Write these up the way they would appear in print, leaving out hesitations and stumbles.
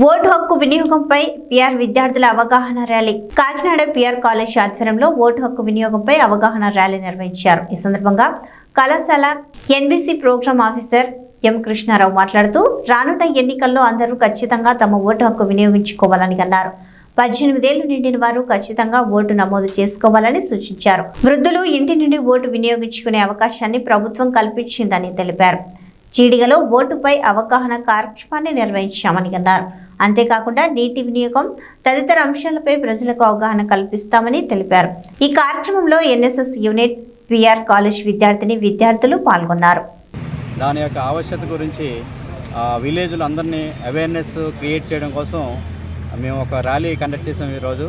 Vote హక్కు వినియోగంపై PR విద్యార్థుల అవగాహన ర్యాలీ కాకినాడ పిఆర్ కాలేజ్ ఆధ్వర్యంలో ఓటు హక్కు వినియోగంపై అవగాహన ర్యాలీ నిర్వహించారు. ఈ సందర్భంగా కళాశాల NBC programme officer M Krishnarao మాట్లాడుతూ రానున్న ఎన్నికల్లో అందరూ ఖచ్చితంగా తమ ఓటు హక్కు వినియోగించుకోవాలని అన్నారు. 18 ఏళ్లు నిండిన వారు ఖచ్చితంగా ఓటు నమోదు చేసుకోవాలని సూచించారు. వృద్ధులు ఇంటి నుండి ఓటు వినియోగించుకునే అవకాశాన్ని ప్రభుత్వం కల్పించిందని తెలిపారు. చీడిగలో ఓటుపై అవగాహన కార్యక్రమాన్ని నిర్వహించామని అన్నారు. అంతేకాకుండా నీటి వినియోగం తదితర అంశాలపై ప్రజలకు అవగాహన కల్పిస్తామని తెలిపారు. ఈ కార్యక్రమంలో ఎన్ఎస్ఎస్ యూనిట్ పిఆర్ కాలేజ్ విద్యార్థులు పాల్గొన్నారు. దాని యొక్క ఆవశ్యకత గురించి విలేజ్లో అందరినీ అవేర్నెస్ క్రియేట్ చేయడం కోసం మేము ఒక ర్యాలీ కండక్ట్ చేసాం. ఈరోజు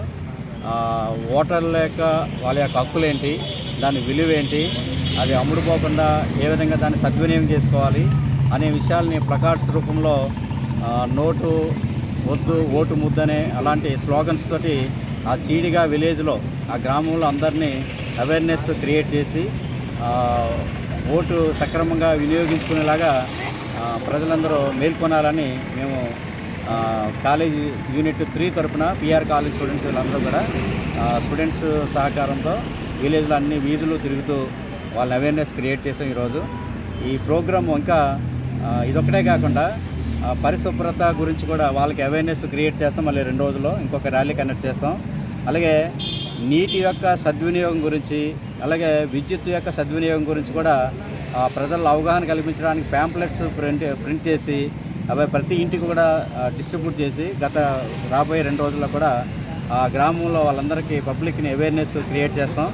ఓటర్ల యొక్క వాళ్ళ యొక్క హక్కులు ఏంటి, దాని విలువ ఏంటి, అది అమ్ముడుపోకుండా ఏ విధంగా దాన్ని సద్వినియోగం చేసుకోవాలి అనే విషయాల్ని ప్లకార్డ్స్ రూపంలో నోటు వద్దు ఓటు ముద్దనే అలాంటి స్లోగన్స్ తోటి ఆ చీడిగా విలేజ్లో ఆ గ్రామంలో అందరినీ అవేర్నెస్ క్రియేట్ చేసి ఓటు సక్రమంగా వినియోగించుకునేలాగా ప్రజలందరూ మేల్కొనాలని మేము కాలేజీ యూనిట్ 3 తరఫున పిఆర్ కాలేజ్ స్టూడెంట్స్ వీళ్ళందరూ కూడా స్టూడెంట్స్ సహకారంతో విలేజ్లో అన్ని వీధులు తిరుగుతూ వాళ్ళని అవేర్నెస్ క్రియేట్ చేసాం. ఈరోజు ఈ ప్రోగ్రామ్ ఇంకా ఇదొక్కటే కాకుండా పరిశుభ్రత గురించి కూడా వాళ్ళకి అవేర్నెస్ క్రియేట్ చేస్తాం. మళ్ళీ 2 రోజుల్లో ఇంకొక ర్యాలీ కండక్ట్ చేస్తాం. అలాగే నీటి యొక్క సద్వినియోగం గురించి, అలాగే విద్యుత్ యొక్క సద్వినియోగం గురించి కూడా ప్రజల్లో అవగాహన కల్పించడానికి ప్యాంప్లెట్స్ ప్రింట్ చేసి అవి ప్రతి ఇంటికి కూడా డిస్ట్రిబ్యూట్ చేసి రాబోయే 2 రోజుల్లో కూడా ఆ గ్రామంలో వాళ్ళందరికీ పబ్లిక్ని అవేర్నెస్ క్రియేట్ చేస్తాం.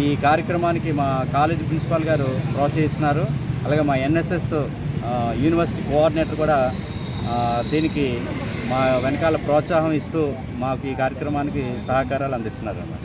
ఈ కార్యక్రమానికి మా కాలేజీ ప్రిన్సిపాల్ గారు ప్రోత్సహిస్తున్నారు. అలాగే మా ఎన్ఎస్ఎస్ యూనివర్సిటీ కోఆర్డినేటర్ కూడా దీనికి మా వెనకాల ప్రోత్సాహం ఇస్తూ మాకు ఈ కార్యక్రమానికి సహకారాలు అందిస్తున్నారు అన్నమాట.